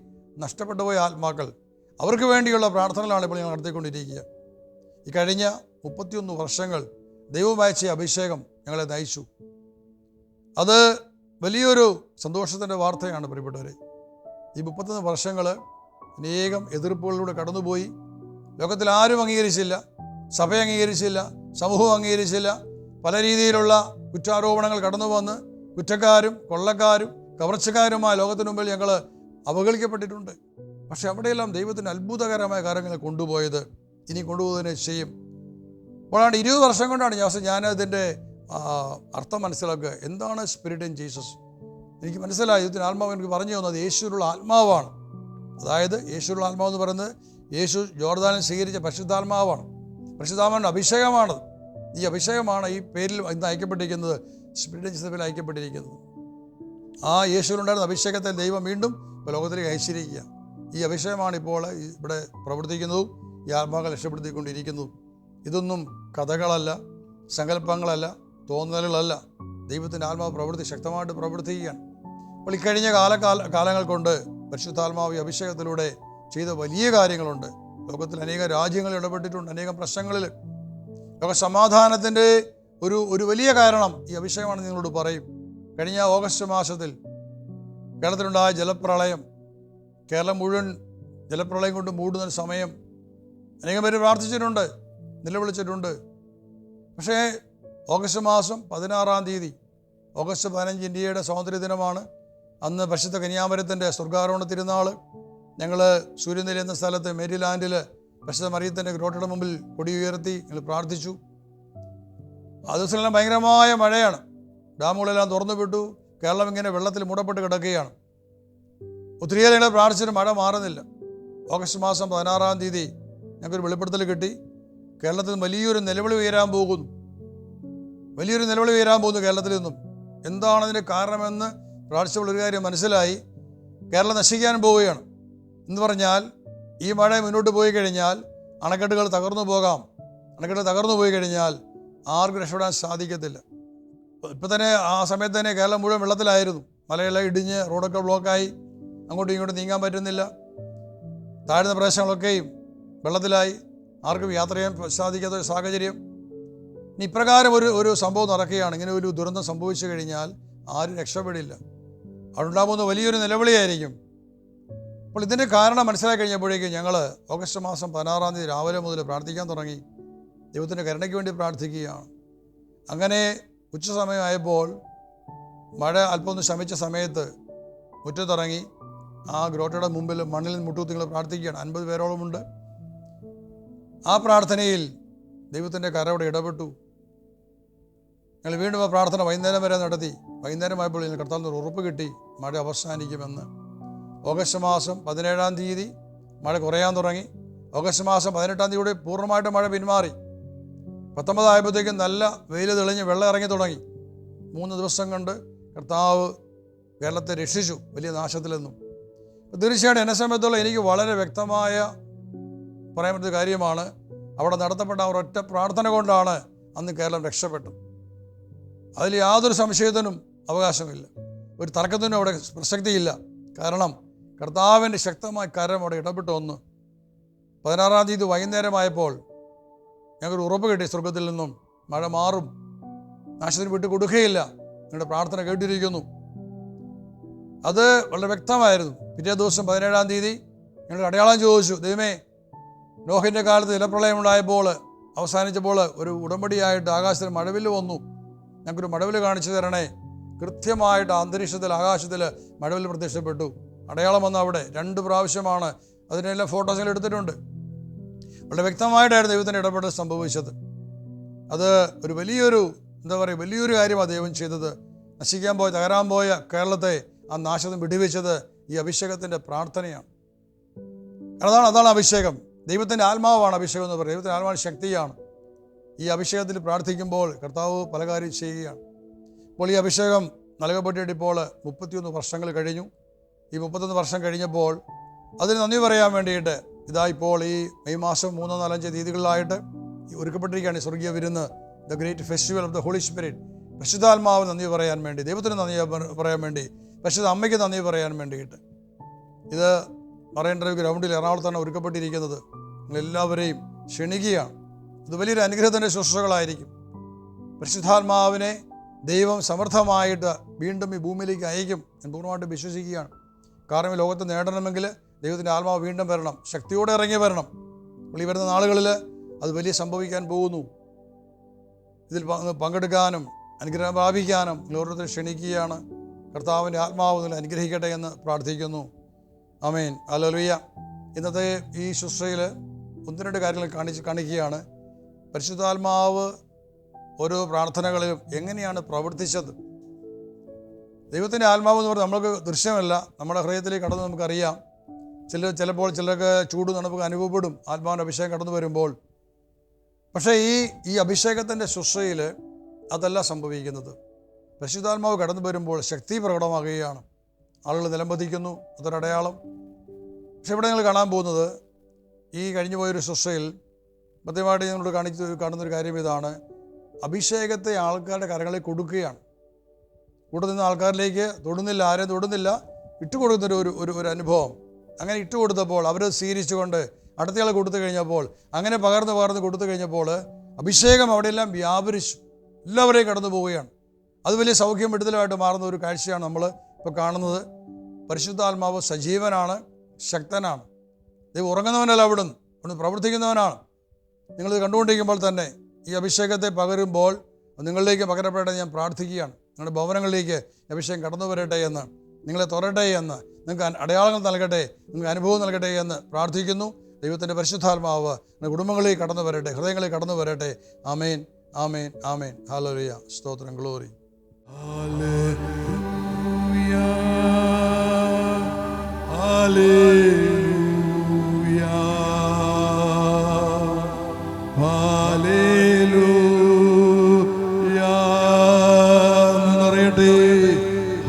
നഷ്ടപ്പെട്ടു പോയ ആത്മാക്കൾ, അവർക്ക് വേണ്ടിയുള്ള പ്രാർത്ഥനകളാണ് ഇപ്പോൾ ഞങ്ങൾ നടത്തിക്കൊണ്ടിരിക്കുക. ഈ കഴിഞ്ഞ 31 വർഷങ്ങൾ ദൈവം അയച്ച അഭിഷേകം ഞങ്ങളെ നയിച്ചു. അത് വലിയൊരു സന്തോഷത്തിൻ്റെ വാർത്തയാണ് പ്രിയപ്പെട്ടവരെ. ഈ 31 വർഷങ്ങൾ അനേകം എതിർപ്പുകളിലൂടെ കടന്നുപോയി. ലോകത്തിൽ ആരും അംഗീകരിച്ചില്ല, സഭ അംഗീകരിച്ചില്ല, സമൂഹം അംഗീകരിച്ചില്ല. പല രീതിയിലുള്ള കുറ്റാരോപണങ്ങൾ കടന്നു വന്ന് കുറ്റക്കാരും കൊള്ളക്കാരും കവർച്ചക്കാരുമായ ലോകത്തിനു മുമ്പിൽ ഞങ്ങൾ അവഗണിക്കപ്പെട്ടിട്ടുണ്ട്. പക്ഷെ അവിടെയെല്ലാം ദൈവത്തിൻ്റെ അത്ഭുതകരമായ കാര്യങ്ങൾ കൊണ്ടുപോയത്, ഇനി കൊണ്ടുപോകുന്നതിനെ ചെയ്യും. അപ്പോഴാണ് 20 വർഷം കൊണ്ടാണ് ഞാനതിൻ്റെ അർത്ഥം മനസ്സിലാക്കുക. എന്താണ് സ്പിരിറ്റ് ഇൻ ജീസസ്? എനിക്ക് മനസ്സിലായി. ഇതിന് ആത്മാവ് എനിക്ക് പറഞ്ഞു തന്നത് യേശുവിലുള്ള ആത്മാവാണ്. അതായത് യേശുവിലുള്ള ആത്മാവെന്ന് പറയുന്നത് യേശു ജോർദാനിൽ സ്വീകരിച്ച പരിശുദ്ധാത്മാവാണ്. പരിശുദ്ധാത്മാവിൻ്റെ അഭിഷേകമാണത്. ഈ അഭിഷേകമാണ് ഈ പേരിൽ ഇന്ന് അയക്കപ്പെട്ടിരിക്കുന്നത്, സ്പിരിറ്റ് ഇൻ ജീസസിൽ അയക്കപ്പെട്ടിരിക്കുന്നത്. ആ യേശുവിലുണ്ടായിരുന്ന അഭിഷേകത്തെ ദൈവം വീണ്ടും ലോകത്തിലേക്ക് അയച്ചിരിക്കുക. ഈ അഭിഷേകമാണ് ഇപ്പോൾ ഇവിടെ പ്രവർത്തിക്കുന്നതും ഈ ആത്മാക്കൾ രക്ഷപ്പെടുത്തിക്കൊണ്ടിരിക്കുന്നതും. ഇതൊന്നും കഥകളല്ല, സങ്കല്പങ്ങളല്ല, തോന്നലുകളല്ല. ദൈവത്തിൻ്റെ ആത്മാവ് പ്രവൃത്തി ശക്തമായിട്ട് പ്രവർത്തിക്കുകയാണ്. അപ്പോൾ ഇക്കഴിഞ്ഞ കാലങ്ങൾ കൊണ്ട് പരിശുദ്ധാത്മാവ് അഭിഷേകത്തിലൂടെ ചെയ്ത വലിയ കാര്യങ്ങളുണ്ട്. ലോകത്തിൽ അനേകം രാജ്യങ്ങൾ ഇടപെട്ടിട്ടുണ്ട്, അനേകം പ്രശ്നങ്ങളിൽ. ലോക സമാധാനത്തിൻ്റെ ഒരു വലിയ കാരണം ഈ അഭിഷേകമാണെന്ന് നിങ്ങളോട് പറയും. കഴിഞ്ഞ ഓഗസ്റ്റ് മാസത്തിൽ കേരളത്തിലുണ്ടായ ജലപ്രളയം, കേരളം മുഴുവൻ ജലപ്രളയം കൊണ്ട് മൂടുന്ന സമയം അനേകം പേര് പ്രാർത്ഥിച്ചിട്ടുണ്ട്, നിലവിളിച്ചിട്ടുണ്ട്. പക്ഷേ ഓഗസ്റ്റ് മാസം 16-ാം തീയതി, ഓഗസ്റ്റ് 15 ഇന്ത്യയുടെ സ്വാതന്ത്ര്യ ദിനമാണ്. അന്ന് പരിശുദ്ധ കന്യാമരത്തിൻ്റെ സ്വർഗ്ഗാരോഹണ തിരുനാൾ. ഞങ്ങൾ സൂര്യനെല്ലി എന്ന സ്ഥലത്ത് മേരിലാൻഡിൽ പരിശുദ്ധ മറിയത്തിൻ്റെ ഗ്രോട്ടയുടെ മുമ്പിൽ കൊടി ഉയർത്തി ഞങ്ങൾ പ്രാർത്ഥിച്ചു. ആ ദിവസങ്ങളെല്ലാം ഭയങ്കരമായ മഴയാണ്. ഡാമുകളെല്ലാം തുറന്നു വിട്ടു. കേരളം ഇങ്ങനെ വെള്ളത്തിൽ മൂടപ്പെട്ട് കിടക്കുകയാണ്. ഒത്തിരിയേറെ ഞങ്ങൾ പ്രാർത്ഥിച്ചിട്ട് മഴ മാറുന്നില്ല. ഓഗസ്റ്റ് മാസം 16-ാം തീയതി ഞങ്ങൾക്കൊരു വെളിപ്പെടുത്തൽ കിട്ടി. കേരളത്തിൽ വലിയൊരു നിലവിളി ഉയരാൻ പോകുന്നു. വലിയൊരു നിലവിളി ഉയരാൻ പോകുന്നു കേരളത്തിൽ നിന്നും. എന്താണതിൻ്റെ കാരണമെന്ന് പ്രാർത്ഥിച്ചപ്പോൾ ഒരു കാര്യം മനസ്സിലായി. കേരളം നശിക്കാൻ പോവുകയാണ് എന്ന് പറഞ്ഞാൽ, ഈ മഴ മുന്നോട്ട് പോയി കഴിഞ്ഞാൽ അണക്കെട്ടുകൾ തകർന്നു പോകാം. അണക്കെട്ട് തകർന്നു പോയി കഴിഞ്ഞാൽ ആർക്കും രക്ഷപ്പെടാൻ സാധിക്കത്തില്ല. ഇപ്പം തന്നെ ആ സമയത്ത് തന്നെ കേരളം മുഴുവൻ വെള്ളത്തിലായിരുന്നു. മലയെല്ലാം ഇടിഞ്ഞ് റോഡൊക്കെ ബ്ലോക്കായി, അങ്ങോട്ടും ഇങ്ങോട്ടും നീങ്ങാൻ പറ്റുന്നില്ല. താഴ്ന്ന പ്രദേശങ്ങളൊക്കെയും വെള്ളത്തിലായി, ആർക്കും യാത്ര ചെയ്യാൻ സാധിക്കാത്ത ഒരു സാഹചര്യം. ഇനി ഇപ്രകാരം ഒരു സംഭവം നടക്കുകയാണ്. ഇങ്ങനെ ഒരു ദുരന്തം സംഭവിച്ചു കഴിഞ്ഞാൽ ആരും രക്ഷപ്പെടില്ല. അതുണ്ടാകുന്ന വലിയൊരു നിലവിളിയായിരിക്കും. അപ്പോൾ ഇതിൻ്റെ കാരണം മനസ്സിലാക്കി കഴിഞ്ഞപ്പോഴേക്കും ഞങ്ങൾ ഓഗസ്റ്റ് മാസം 16-ാം തീയതി രാവിലെ മുതൽ പ്രാർത്ഥിക്കാൻ തുടങ്ങി. ദൈവത്തിൻ്റെ കരുണയ്ക്ക് വേണ്ടി പ്രാർത്ഥിക്കുകയാണ്. അങ്ങനെ ഉച്ച സമയമായപ്പോൾ മഴ അല്പം ഒന്ന് ശമിച്ച സമയത്ത് മുറ്റത്തിറങ്ങി ആ ഗ്രോട്ടയുടെ മുമ്പിൽ മണ്ണിൽ മുട്ടുകുത്തി ഞങ്ങൾ പ്രാർത്ഥിക്കുകയാണ്. 50 പേരോളമുണ്ട്. ആ പ്രാർത്ഥനയിൽ ദൈവത്തിൻ്റെ കരവിടെ ഇടപെട്ടു. ഞങ്ങൾ വീണ്ടും ആ പ്രാർത്ഥന വൈകുന്നേരം വരെ നടത്തി. വൈകുന്നേരമായപ്പോൾ ഞങ്ങൾ കർത്താവിന് ഒരു ഉറപ്പ് കിട്ടി, മഴ അവസാനിക്കുമെന്ന്. ഓഗസ്റ്റ് മാസം 17-ാം തീയതി മഴ കുറയാൻ തുടങ്ങി. ഓഗസ്റ്റ് മാസം 18-ാം തീയതി പൂർണ്ണമായിട്ട് മഴ പിന്മാറി. 19 ആയപ്പോഴത്തേക്കും നല്ല വെയിൽ തെളിഞ്ഞ് വെള്ളം ഇറങ്ങി തുടങ്ങി. 3 ദിവസം കൊണ്ട് കർത്താവ് കേരളത്തെ രക്ഷിച്ചു വലിയ നാശത്തിൽ നിന്നും. തീർച്ചയായിട്ടും എന്നെ സംബന്ധിച്ചോളം എനിക്ക് വളരെ വ്യക്തമായ പറയാൻ പറ്റുന്ന കാര്യമാണ്, അവിടെ നടത്തപ്പെട്ട ആ ഒരൊറ്റ പ്രാർത്ഥന കൊണ്ടാണ് അന്ന് കേരളം രക്ഷപ്പെട്ടത്. അതിൽ യാതൊരു സംശയത്തിനും അവകാശമില്ല, ഒരു തർക്കത്തിനും അവിടെ പ്രസക്തിയില്ല. കാരണം കർത്താവിൻ്റെ ശക്തമായ കരം അവിടെ ഇടപെട്ട് വന്നു. 16-ാം തീയതി വൈകുന്നേരമായപ്പോൾ ഞങ്ങൾക്ക് ഉറപ്പ് കിട്ടി സ്വർഗത്തിൽ നിന്നും, മഴ മാറും, നാശത്തിന് വിട്ട് കൊടുക്കുകയില്ല, നിങ്ങളുടെ പ്രാർത്ഥന കേട്ടിരിക്കുന്നു. അത് വളരെ വ്യക്തമായിരുന്നു. പിറ്റേ ദിവസം 17-ാം തീയതി ഞങ്ങൾ അടയാളം ചോദിച്ചു. ദൈവമേ, നോഹിൻ്റെ കാലത്ത് ജലപ്രളയം ഉണ്ടായപ്പോൾ അവസാനിച്ചപ്പോൾ ഒരു ഉടമ്പടിയായിട്ട് ആകാശത്തിൽ മഴവില്ല് വന്നു, ഞങ്ങൾക്കൊരു മഴവില്ല് കാണിച്ചു തരണേ. കൃത്യമായിട്ട് അന്തരീക്ഷത്തിൽ ആകാശത്തിൽ മഴവില്ല് പ്രത്യക്ഷപ്പെട്ടു. അടയാളം വന്ന അവിടെ 2 പ്രാവശ്യമാണ്. അതിനെല്ലാം ഫോട്ടോസുകൾ എടുത്തിട്ടുണ്ട്. വളരെ വ്യക്തമായിട്ടായിരുന്നു ദൈവത്തിൻ്റെ ഇടപെടൽ സംഭവിച്ചത്. അത് ഒരു വലിയൊരു കാര്യമാണ് ദൈവം ചെയ്തത്. തകരാൻ പോയ കേരളത്തെ ആ നാശത്തിന് വിടുവിച്ചത് ഈ അഭിഷേകത്തിൻ്റെ പ്രാർത്ഥനയാണ്. അതാണ് അഭിഷേകം. ദൈവത്തിൻ്റെ ആത്മാവാണ് അഭിഷേകം എന്ന് പറയുന്നത്. ദൈവത്തിൻ്റെ ആത്മാവ് ശക്തിയാണ്. ഈ അഭിഷേകത്തിൽ പ്രാർത്ഥിക്കുമ്പോൾ കർത്താവ് പല കാര്യം ചെയ്യുകയാണ്. ഇപ്പോൾ ഈ അഭിഷേകം നൽകപ്പെട്ടിട്ട് ഇപ്പോൾ 31 വർഷങ്ങൾ കഴിഞ്ഞു. ഈ 31 വർഷം കഴിഞ്ഞപ്പോൾ അതിന് നന്ദി പറയാൻ വേണ്ടിയിട്ട് ഇപ്പോൾ ഈ മെയ് മാസം 3, 4, 5 തീയതികളിലായിട്ട് ഒരുക്കപ്പെട്ടിരിക്കുകയാണ് ഈ സ്വർഗീയ വിരുന്ന്, the great festival of the holy spirit. പരിശുദ്ധാത്മാവ് നന്ദി പറയാൻ വേണ്ടി, ദൈവത്തിന് നന്ദി പറയാൻ വേണ്ടി, പരിശുദ്ധ അമ്മയ്ക്ക് നന്ദി പറയാൻ വേണ്ടിയിട്ട് ഇത് മറൈൻ ഡ്രൈവ് ഗ്രൗണ്ടിൽ എറണാകുളത്താണ് ഒരുക്കപ്പെട്ടിരിക്കുന്നത്. നിങ്ങളെല്ലാവരെയും ക്ഷണിക്കുകയാണ്. ഇത് വലിയൊരു അനുഗ്രഹത്തിൻ്റെ ശുശ്രൂഷകളായിരിക്കും. പരിശുദ്ധാത്മാവിനെ ദൈവം സമർത്ഥമായിട്ട് വീണ്ടും ഈ ഭൂമിയിലേക്ക് അയക്കും. ഞാൻ പൂർണ്ണമായിട്ട് വിശ്വസിക്കുകയാണ്. കാരണം ഈ ലോകത്ത് നേടണമെങ്കിൽ ദൈവത്തിൻ്റെ ആത്മാവ് വീണ്ടും വരണം, ശക്തിയോടെ ഇറങ്ങി വരണം. അപ്പോൾ ഈ വരുന്ന നാളുകളിൽ അത് വലിയ സംഭവിക്കാൻ പോകുന്നു. ഇതിൽ പങ്കെടുക്കാനും അനുഗ്രഹം പ്രാപിക്കാനും ഓരോരുത്തരും ക്ഷണിക്കുകയാണ്. കർത്താവിൻ്റെ ആത്മാവ് നിങ്ങൾ അനുഗ്രഹിക്കട്ടെ എന്ന് പ്രാർത്ഥിക്കുന്നു. ആമേൻ. ഹല്ലേലൂയ. ഇന്നത്തെ ഈ ശുശ്രൂഷയിൽ 1-2 കാര്യങ്ങൾ കാണിക്കുകയാണ്. പരിശുദ്ധാത്മാവ് ഓരോ പ്രാർത്ഥനകളിലും എങ്ങനെയാണ് പ്രവർത്തിച്ചത്. ദൈവത്തിൻ്റെ ആത്മാവ് എന്ന് പറഞ്ഞാൽ നമ്മൾക്ക് ദൃശ്യമല്ല, നമ്മുടെ ഹൃദയത്തിലേക്ക് കടന്ന് നമുക്കറിയാം. ചിലപ്പോൾ ചിലർക്ക് ചൂട് നമുക്ക് അനുഭവപ്പെടും ആത്മാവിൻ്റെ അഭിഷേകം കടന്നു വരുമ്പോൾ. പക്ഷേ ഈ അഭിഷേകത്തിൻ്റെ ശുശ്രൂഷയിൽ അതല്ല സംഭവിക്കുന്നത്. പരിശുദ്ധാത്മാവ് കടന്നു വരുമ്പോൾ ശക്തി പ്രകടമാകുകയാണ്. ആളുകൾ നിലംപതിക്കുന്നു, അതൊരടയാളം. പക്ഷെ ഇവിടെ നിങ്ങൾ കാണാൻ പോകുന്നത് ഈ കഴിഞ്ഞു പോയൊരു ശുശ്രൂഷയിൽ പ്രത്യേകമായിട്ട് ഞങ്ങളോട് കാണുന്നൊരു കാര്യം ഇതാണ്. അഭിഷേകത്തെ ആൾക്കാരുടെ കരങ്ങളിൽ കൊടുക്കുകയാണ്. കൂടെ നിന്ന് ആൾക്കാരിലേക്ക് തൊടുന്നില്ല, ആരെയും തൊടുന്നില്ല, ഇട്ടുകൊടുക്കുന്നൊരു അനുഭവം. അങ്ങനെ ഇട്ടുകൊടുത്തപ്പോൾ അവർ സ്വീകരിച്ചുകൊണ്ട് അടുത്തയാൾ കൊടുത്തു കഴിഞ്ഞപ്പോൾ, അങ്ങനെ പകർന്ന് കൊടുത്തു കഴിഞ്ഞപ്പോൾ അഭിഷേകം അവിടെയെല്ലാം വ്യാപരിച്ചു, എല്ലാവരെയും കടന്നു പോവുകയാണ്. അത് വലിയ സൗഖ്യം വിടുതലുമായിട്ട് മാറുന്ന ഒരു കാഴ്ചയാണ് നമ്മൾ ഇപ്പോൾ കാണുന്നത്. പരിശുദ്ധാത്മാവ് സജീവനാണ്, ശക്തനാണ്. ദൈവം ഉറങ്ങുന്നവനല്ല, അവിടുന്ന് പ്രവർത്തിക്കുന്നവനാണ്. നിങ്ങളിത് കണ്ടുകൊണ്ടിരിക്കുമ്പോൾ തന്നെ ഈ അഭിഷേകത്തെ പകരുമ്പോൾ നിങ്ങളിലേക്ക് പകരപ്പെടട്ടെ ഞാൻ പ്രാർത്ഥിക്കുകയാണ്. നിങ്ങളുടെ ഭവനങ്ങളിലേക്ക് അഭിഷേകം കടന്നു വരട്ടെ എന്ന്, നിങ്ങളെ തുറട്ടെ എന്ന്, നിങ്ങൾക്ക് അടയാളങ്ങൾ നൽകട്ടെ, നിങ്ങൾക്ക് അനുഭവം നൽകട്ടെ എന്ന് പ്രാർത്ഥിക്കുന്നു. ദൈവത്തിൻ്റെ പരിശുദ്ധാത്മാവ് നിങ്ങളുടെ കുടുംബങ്ങളിലേക്ക് കടന്നു വരട്ടെ, ഹൃദയങ്ങളിലേക്ക് കടന്നു വരട്ടെ. Amen, amen, amen. ഹല്ലേലൂയ. സ്തോത്രം, ഗ്ലോറി. ഹല്ലേലൂയ, ഹല്ലേലൂയ, ഹല്ലേലൂയ എന്നറിയട്ടെ.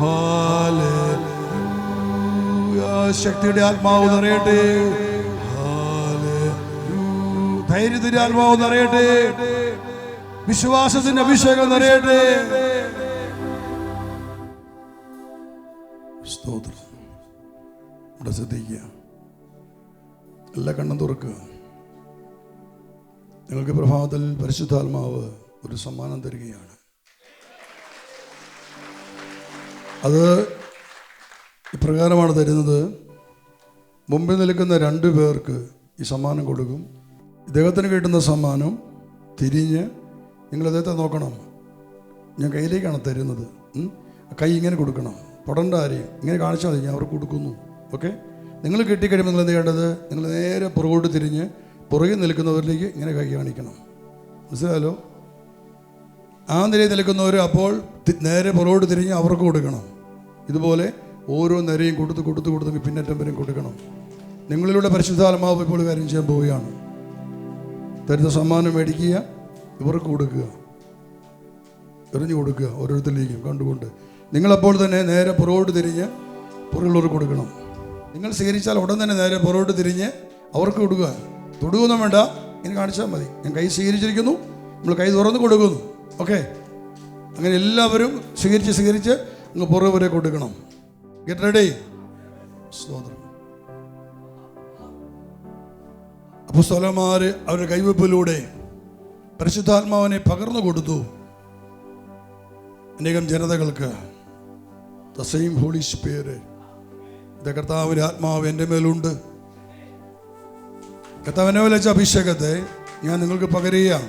ഹല്ലേലൂയ, ശക്തിയുടെ ആത്മാവ് നിറയട്ടെ. ധൈര്യത്തിന്റെ ആത്മാവ് നിറയട്ടെ. വിശ്വാസത്തിന്റെ അഭിഷേകം നിറയട്ടെ. സ്തോത്രം. ഇവിടെ ശ്രദ്ധിക്കുക, എല്ലാ കണ്ണും തുറക്കുക. നിങ്ങൾക്ക് പ്രഭാതത്തിൽ പരിശുദ്ധാത്മാവ് ഒരു സമ്മാനം തരികയാണ്. അത് ഇപ്രകാരമാണ് തരുന്നത്. മുമ്പിൽ നിൽക്കുന്ന 2 പേർക്ക് ഈ സമ്മാനം കൊടുക്കും. ഇദ്ദേഹത്തിന് കിട്ടുന്ന സമ്മാനം തിരിഞ്ഞ് നിങ്ങൾ അദ്ദേഹത്തെ നോക്കണം. ഞാൻ കയ്യിലേക്കാണ് തരുന്നത്. കൈ ഇങ്ങനെ കൊടുക്കണം, തൊടണ്ട ആരെയും, ഇങ്ങനെ കാണിച്ചാൽ മതി, ഞാൻ അവർക്ക് കൊടുക്കുന്നു. ഓക്കെ, നിങ്ങൾ കിട്ടിക്കഴിയുമ്പോൾ നിങ്ങൾ എന്ത് ചെയ്യേണ്ടത്, നിങ്ങൾ നേരെ പുറകോട്ട് തിരിഞ്ഞ് പുറകിൽ നിൽക്കുന്നവരിലേക്ക് ഇങ്ങനെ കൈ കാണിക്കണം. മനസ്സിലായാലോ? ആ നിലയിൽ നിൽക്കുന്നവർ അപ്പോൾ നേരെ പുറകോട്ട് തിരിഞ്ഞ് അവർക്ക് കൊടുക്കണം. ഇതുപോലെ ഓരോ നിരയും കൊടുത്ത് പിന്നറ്റം വരെയും കൊടുക്കണം. നിങ്ങളിലൂടെ പരിശുദ്ധാത്മാവ് ഇപ്പോൾ കാര്യം ചെയ്യാൻ പോവുകയാണ്. തരുന്ന സമ്മാനം മേടിക്കുക, ഇവർക്ക് കൊടുക്കുക, എറിഞ്ഞു കൊടുക്കുക ഓരോരുത്തരിലേക്കും കണ്ടുകൊണ്ട്. നിങ്ങളപ്പോൾ തന്നെ നേരെ പുറകോട്ട് തിരിഞ്ഞ് പുറകുള്ളവർക്ക് കൊടുക്കണം. നിങ്ങൾ സ്വീകരിച്ചാൽ ഉടൻ തന്നെ നേരെ പുറകോട്ട് തിരിഞ്ഞ് അവർക്ക് കൊടുക്കുക. തൊടുകൊന്നും വേണ്ട, ഇങ്ങനെ കാണിച്ചാൽ മതി. ഞാൻ കൈ സ്വീകരിച്ചിരിക്കുന്നു, നമ്മൾ കൈ തുറന്ന് കൊടുക്കുന്നു. ഓക്കെ, അങ്ങനെ എല്ലാവരും സ്വീകരിച്ച് അങ്ങ് പുറകെ വരെ കൊടുക്കണം. Get ready. സ്തോത്രം. അപ്പോസ്തലന്മാർ അവരുടെ കൈവെപ്പിലൂടെ പരിശുദ്ധാത്മാവിനെ പകർന്നു കൊടുത്തു അനേകം ജനതകൾക്ക്. The same Holy Spirit. കർത്താവിൻ്റെ ആത്മാവ് എൻ്റെ മേലുണ്ട്. കർത്താവിനെ വിളിച്ച അഭിഷേകത്തെ ഞാൻ നിങ്ങൾക്ക് പകരുകയാണ്.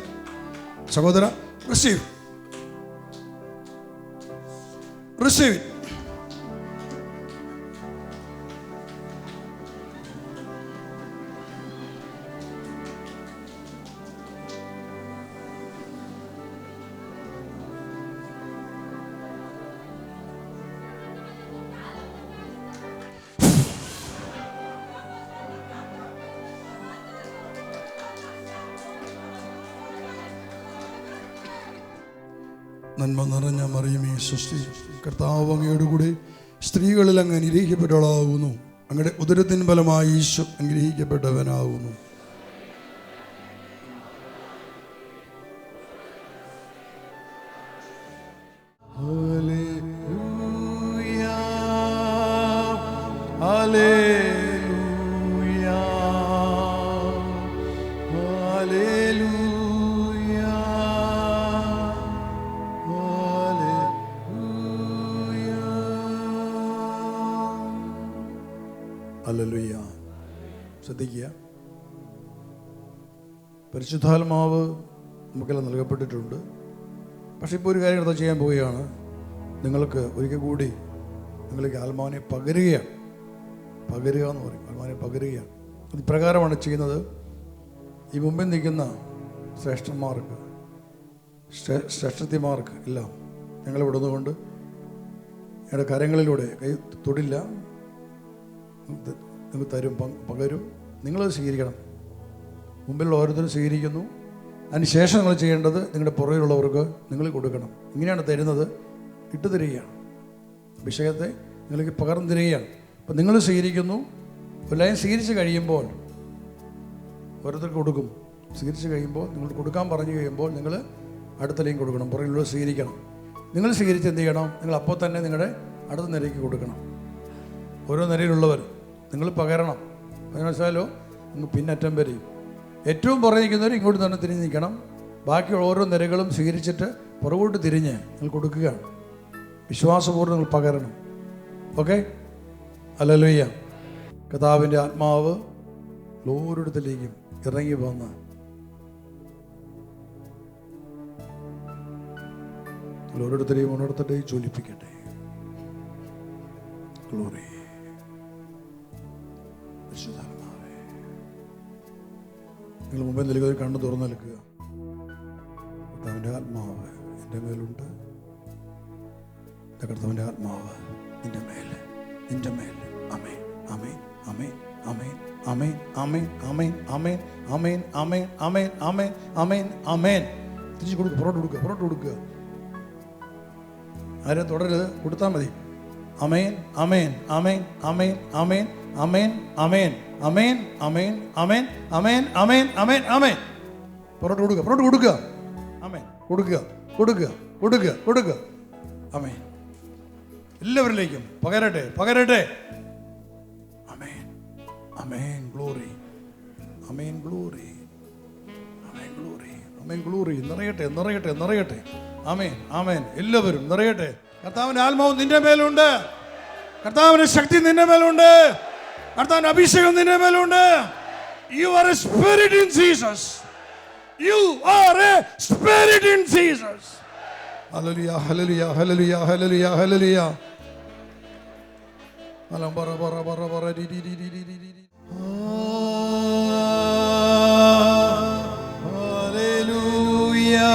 സഹോദര, റിസീവ് ഇറ്റ്. നന്മ നിറഞ്ഞ മറിയമേ സ്വസ്തി, കർത്താവ് അങ്ങയുടെ കൂടെ സ്ത്രീകളിൽ അങ്ങ് അനുഗ്രഹിക്കപ്പെട്ടവളാകുന്നു. അങ്ങയുടെ ഉദരത്തിൻ ഫലമായി ഈശോ അനുഗ്രഹിക്കപ്പെട്ടവനാകുന്നു. ഹല്ലേലൂയ. ശ്രദ്ധിക്കുക, പരിശുദ്ധാത്മാവ് നമുക്കെല്ലാം നൽകപ്പെട്ടിട്ടുണ്ട്. പക്ഷെ ഇപ്പോൾ ഒരു കാര്യം എടുത്താൽ ചെയ്യാൻ പോവുകയാണ്. നിങ്ങൾക്ക് ഒരിക്കൽ കൂടി നിങ്ങൾക്ക് ആത്മാവിനെ പകരുകയാണ്. പകരുക എന്ന് പറയും, ആത്മാവിനെ പകരുകയാണ്. അത് പ്രകാരമാണ് ചെയ്യുന്നത്. ഈ മുമ്പിൽ നിൽക്കുന്ന ശ്രേഷ്ഠന്മാർക്ക്, ശ്രേഷ്ഠത്തിമാർക്ക് എല്ലാം ഞങ്ങൾ വിടുന്നതുകൊണ്ട് ഞങ്ങളുടെ കരങ്ങളിലൂടെ കൈ തൊടില്ല, നിങ്ങൾ തരും, പകരും. നിങ്ങളത് സ്വീകരിക്കണം. മുമ്പിലുള്ള ഓരോരുത്തരും സ്വീകരിക്കുന്നു. അതിനുശേഷം നിങ്ങൾ ചെയ്യേണ്ടത് നിങ്ങളുടെ പുറകിലുള്ളവർക്ക് നിങ്ങൾ കൊടുക്കണം. ഇങ്ങനെയാണ് തരുന്നത്. ഇട്ടു തരികയാണ്. അഭിഷേകത്തെ നിങ്ങൾക്ക് പകർന്നു തരികയാണ്. അപ്പം നിങ്ങൾ സ്വീകരിക്കുന്നു. എല്ലാവരും സ്വീകരിച്ച് കഴിയുമ്പോൾ ഓരോരുത്തർക്ക് കൊടുക്കും. സ്വീകരിച്ച് കഴിയുമ്പോൾ നിങ്ങൾ കൊടുക്കാൻ പറഞ്ഞു കഴിയുമ്പോൾ നിങ്ങൾ അടുത്ത ലൈൻ കൊടുക്കണം. പുറകിലുള്ളവർ സ്വീകരിക്കണം. നിങ്ങൾ സ്വീകരിച്ച് എന്ത് ചെയ്യണം? നിങ്ങൾ അപ്പോൾ തന്നെ നിങ്ങളുടെ അടുത്ത നിരയ്ക്ക് കൊടുക്കണം. ഓരോ നിരയിലുള്ളവർ നിങ്ങൾ പകരണം. മനസ്സിലായാലോ? നിങ്ങൾ പിന്നറ്റം വരെയും ഏറ്റവും പുറകെ നിൽക്കുന്നവർ ഇങ്ങോട്ട് തന്നെ തിരിഞ്ഞ് നിൽക്കണം. ബാക്കിയുള്ള ഓരോ നിരകളും സ്വീകരിച്ചിട്ട് പുറകോട്ട് തിരിഞ്ഞ് നിങ്ങൾ കൊടുക്കുകയാണ്. വിശ്വാസപൂർവ്വം നിങ്ങൾ പകരണം. ഓക്കെ? ഹല്ലേലൂയ. കർത്താവിൻ്റെ ആത്മാവ് ഓരോരുത്തരിലേക്കും ഇറങ്ങി വന്ന് ഓരോരുത്തരെയും ഉണർത്തട്ടെ, ജ്വലിപ്പിക്കട്ടെ. ഗ്ലോറി. നിങ്ങൾ മുമ്പിൽ നിൽക്കുക, കണ്ണു തുറന്നു നിൽക്കുക. കർത്താവിൻ്റെ ആത്മാവ് എൻ്റെ മേലുണ്ട്. കർത്താവിൻ്റെ ആത്മാവ് നിന്റെ മേൽ, നിന്റെ മേൽ. ആമേൻ, amen, amen, amen, amen, amen, amen, amen, amen, amen, amen, amen, amen, ആമേൻ. തിരിച്ചു കൊടുക്കുക, പുറോട്ട് കൊടുക്കുക, പുറോട്ട് കൊടുക്കുക. ആരും തുടരരുത്, കൊടുത്താൽ മതി. ആമേൻ, amen, amen, amen, amen, amen, amen, amen, amen, amen, amen, amen, amen, ആമേൻ. പുറോട്ട് കൊടുക്കുക, പുറോട്ട് കൊടുക്കുക. ആമേൻ. കൊടുക്കുക, കൊടുക്കുക, കൊടുക്കുക, കൊടുക്കുക. ആമേൻ. എല്ലാവരിലേക്കും പകരട്ടെ, പകരട്ടെ. ആമേൻ, ആമേൻ. ഗ്ലോറി, ആമേൻ. ഗ്ലോറി, ആമേൻ. ഗ്ലോറി, ആമേൻ. ഗ്ലോറി. നിറയട്ടെ, നിറയട്ടെ, നിറയട്ടെ. ആമേൻ, ആമേൻ. എല്ലാവരും നിറയട്ടെ. കർത്താവിൻ്റെ ആത്മാവ് നിന്റെ മേലുണ്ട്. കർത്താവിൻ്റെ ശക്തി നിന്റെ മേലുണ്ട്. കർത്താവിൻ്റെ അഭിഷേകം നിന്റെ മേലുണ്ട്. You are a spirit in Jesus. You are a spirit in Jesus. Hallelujah, hallelujah, hallelujah, hallelujah, hallelujah. Alam bara bara bara bara di di di di di di di. Hallelujah.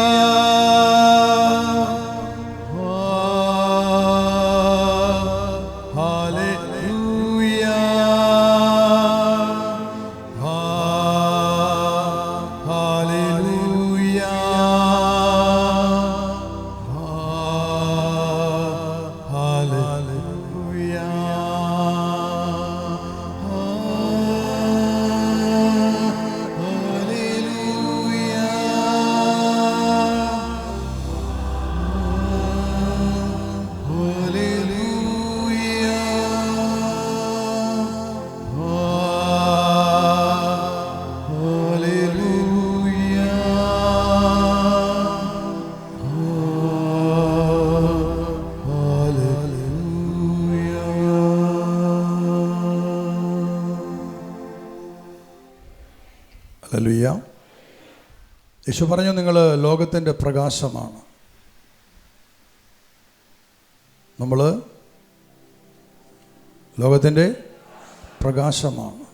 യേശു പറഞ്ഞു, നിങ്ങൾ ലോകത്തിൻ്റെ പ്രകാശമാണ്. നമ്മൾ ലോകത്തിൻ്റെ പ്രകാശമാണ്.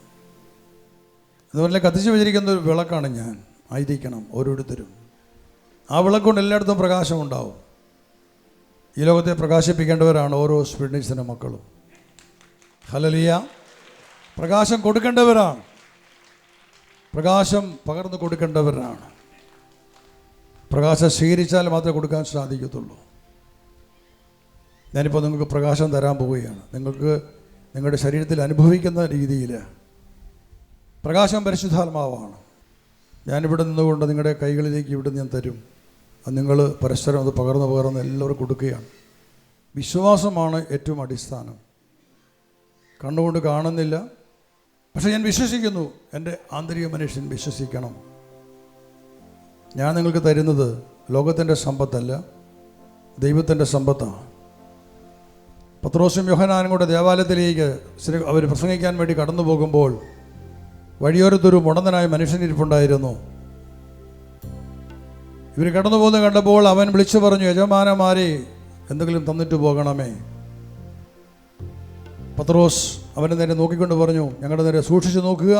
അതുപോലെ കത്തിച്ചു വെച്ചിരിക്കുന്ന ഒരു വിളക്കാണ് ഞാൻ. ആയിരിക്കണം ഓരോരുത്തരും. ആ വിളക്കൊണ്ട് എല്ലായിടത്തും പ്രകാശം ഉണ്ടാവും. ഈ ലോകത്തെ പ്രകാശിപ്പിക്കേണ്ടവരാണ് ഓരോ സ്പിരിറ്റിൻ്റെ മക്കളും. ഹല്ലേലൂയ. പ്രകാശം കൊടുക്കേണ്ടവരാണ്. പ്രകാശം പകർന്നു കൊടുക്കേണ്ടവരാണ്. പ്രകാശം സ്വീകരിച്ചാൽ മാത്രമേ കൊടുക്കാൻ സാധിക്കത്തുള്ളൂ. ഞാനിപ്പോൾ നിങ്ങൾക്ക് പ്രകാശം തരാൻ പോവുകയാണ്. നിങ്ങൾക്ക് നിങ്ങളുടെ ശരീരത്തിൽ അനുഭവിക്കുന്ന രീതിയിൽ പ്രകാശം പരിശുദ്ധാത്മാവാണ്. ഞാനിവിടെ നിന്നുകൊണ്ട് നിങ്ങളുടെ കൈകളിലേക്ക് ഇവിടെ ഞാൻ തരും. അത് നിങ്ങൾ പരസ്പരം അത് പകർന്ന് എല്ലാവർക്കും കൊടുക്കുകയാണ്. വിശ്വാസമാണ് ഏറ്റവും അടിസ്ഥാനം. കണ്ണുകൊണ്ട് കാണുന്നില്ല, പക്ഷേ ഞാൻ വിശ്വസിക്കുന്നു. എൻ്റെ ആന്തരിക മനുഷ്യൻ വിശ്വസിക്കണം. ഞാൻ നിങ്ങൾക്ക് തരുന്നത് ലോകത്തിൻ്റെ സമ്പത്തല്ല, ദൈവത്തിൻ്റെ സമ്പത്താണ്. പത്രോസും യോഹന്നാനും കൂടെ ദേവാലയത്തിലേക്ക് അവർ പ്രസംഗിക്കാൻ വേണ്ടി കടന്നു പോകുമ്പോൾ വഴിയോരത്തൊരു മുടന്തനായ മനുഷ്യനിരിപ്പുണ്ടായിരുന്നു. ഇവർ കടന്നു പോകുന്നത് കണ്ടപ്പോൾ അവൻ വിളിച്ചു പറഞ്ഞു, യജമാനന്മാരെ, എന്തെങ്കിലും തന്നിട്ട് പോകണമേ. പത്രോസ് അവൻ്റെ നേരെ നോക്കിക്കൊണ്ട് പറഞ്ഞു, ഞങ്ങളുടെ നേരെ സൂക്ഷിച്ചു നോക്കുക.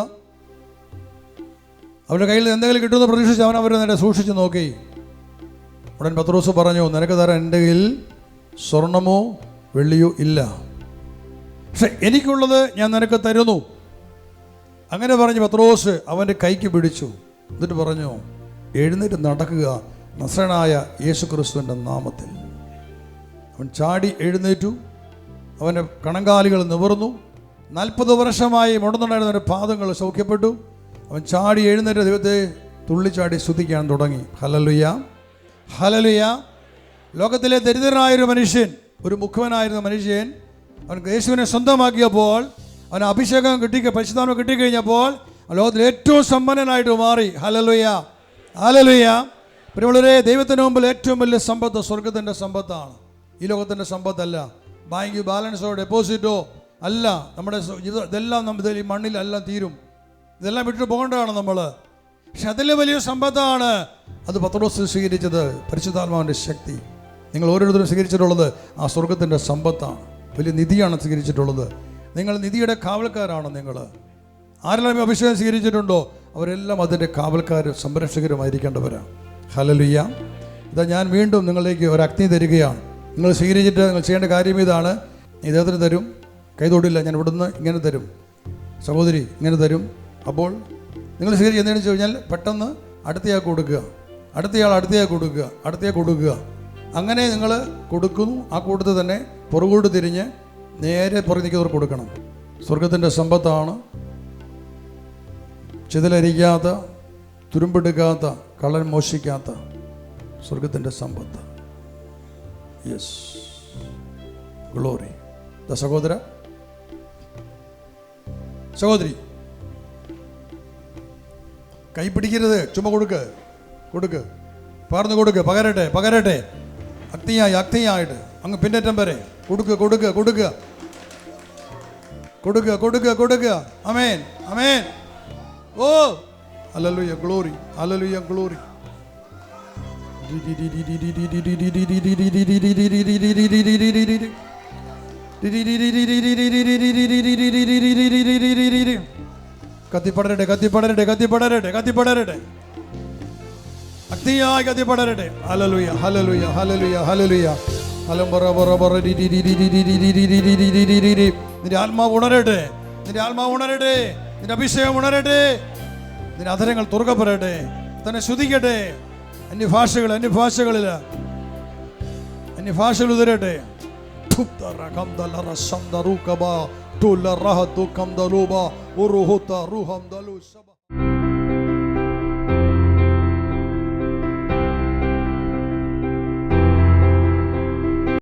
അവരുടെ കയ്യിൽ എന്തെങ്കിലും കിട്ടുമെന്ന് പ്രതീക്ഷിച്ച് അവൻ അവരുടെ നേരെ സൂക്ഷിച്ചു നോക്കി. ഉടൻ പത്രോസ് പറഞ്ഞു, നിനക്ക് തരാൻ എൻ്റെ കയ്യിൽ സ്വർണമോ വെള്ളിയോ ഇല്ല, പക്ഷെ എനിക്കുള്ളത് ഞാൻ നിനക്ക് തരുന്നു. അങ്ങനെ പറഞ്ഞ് പത്രോസ് അവൻ്റെ കൈക്ക് പിടിച്ചു. എന്നിട്ട് പറഞ്ഞു, എഴുന്നേറ്റ് നടക്കുക നസറേയനായ യേശുക്രിസ്തുവിൻ്റെ നാമത്തിൽ. അവൻ ചാടി എഴുന്നേറ്റു. അവൻ്റെ കണങ്കാലുകൾ നിവർന്നു. 40 വർഷമായി മുടന്നുണ്ടായിരുന്ന പാദങ്ങൾ സൗഖ്യപ്പെട്ടു. അവൻ ചാടി എഴുന്നേറ്റ് ദൈവത്തെ തുള്ളിച്ചാടി സ്തുതിക്കാൻ തുടങ്ങി. Hallelujah, hallelujah. ലോകത്തിലെ ദരിദ്രനായൊരു മനുഷ്യൻ, ഒരു മുഖ്യനായിരുന്ന മനുഷ്യൻ, അവൻ യേശുവിനെ സ്വന്തമാക്കിയപ്പോൾ, അവന് അഭിഷേകം പരിശുദ്ധാത്മാവ് കിട്ടിക്കഴിഞ്ഞപ്പോൾ ലോകത്തിൽ ഏറ്റവും സമ്പന്നനായിട്ട് മാറി. Hallelujah, hallelujah. പ്രിയമുള്ളവരെ, ദൈവത്തിന് മുമ്പിൽ ഏറ്റവും വലിയ സമ്പത്ത് സ്വർഗത്തിൻ്റെ സമ്പത്താണ്. ഈ ലോകത്തിൻ്റെ സമ്പത്തല്ല. ബാങ്ക് ബാലൻസോ ഡെപ്പോസിറ്റോ അല്ല. നമ്മുടെ ഇതെല്ലാം ഈ മണ്ണിലെല്ലാം തീരും. ഇതെല്ലാം വിട്ടു പോകേണ്ടതാണ് നമ്മൾ. പക്ഷെ അതിലെ വലിയ സമ്പത്താണ് അത് പത്രോസ് സ്വീകരിച്ചത്, പരിശുദ്ധാത്മാവിൻ്റെ ശക്തി. നിങ്ങൾ ഓരോരുത്തരും സ്വീകരിച്ചിട്ടുള്ളത് ആ സ്വർഗത്തിൻ്റെ സമ്പത്താണ്. വലിയ നിധിയാണ് സ്വീകരിച്ചിട്ടുള്ളത്. നിങ്ങൾ നിധിയുടെ കാവൽക്കാരാണ്. നിങ്ങൾ ആരെല്ലാം അഭിഷേകം സ്വീകരിച്ചിട്ടുണ്ടോ അവരെല്ലാം അതിൻ്റെ കാവൽക്കാരും സംരക്ഷകരുമായിരിക്കേണ്ടവരാണ്. ഹല്ലേലൂയ. ഇതാ ഞാൻ വീണ്ടും നിങ്ങളിലേക്ക് ഒരു അഗ്നി തരികയാണ്. നിങ്ങൾ സ്വീകരിച്ചിട്ട് നിങ്ങൾ ചെയ്യേണ്ട കാര്യം ഇതാണ്. ഇദ്ദേഹത്തിന് തരും, കൈതൊടില്ല, ഞാൻ ഇവിടുന്ന് ഇങ്ങനെ തരും, സഹോദരി ഇങ്ങനെ തരും. അപ്പോൾ നിങ്ങൾ സ്വീകരിച്ച് എന്തെന്ന് വെച്ച് കഴിഞ്ഞാൽ പെട്ടെന്ന് അടുത്തയാൾ കൊടുക്കുക, അടുത്തയാൾ കൊടുക്കുക. അങ്ങനെ നിങ്ങൾ കൊടുക്കുന്നു. ആ കൂട്ടത്തിൽ തന്നെ പുറകോട്ട് തിരിഞ്ഞ് നേരെ പുറത്തേക്ക് കൊടുക്കണം. സ്വർഗത്തിൻ്റെ സമ്പത്താണ്. ചിതലരിക്കാത്ത, തുരുമ്പെടുക്കാത്ത, കള്ളൻ മോഷിക്കാത്ത സ്വർഗത്തിൻ്റെ സമ്പത്ത്. Yes, glory. സഹോദര, സഹോദരി, കൈ പിടിക്കരുത്, ചുമ കൊടുക്ക്, പകർന്നു കൊടുക്ക്, പകരട്ടെ. അഗ്നിയായിട്ട് അങ്ങ് പിന്നേറ്റം വരെ കൊടുക്കുക. Amen, amen. ഓ ഹല്ലേലൂയ, ഗ്ലോറി, ഹല്ലേലൂയ, ഗ്ലോറി. കത്തിപ്പടരട്ടെ, അഗ്നിയായി കത്തിപ്പടരട്ടെ. Hallelujah, hallelujah, hallelujah, hallelujah. നിന്റെ ആത്മാവ് ഉണരട്ടെ, നിന്റെ അഭിഷേകം ഉണരട്ടെ, നിന്റെ അധരങ്ങൾ തുറക്കപ്പെടട്ടെ, തന്നെ ശ്രുതിക്കട്ടെ. അന്യഭാഷകൾ ഉതരട്ടെ. ും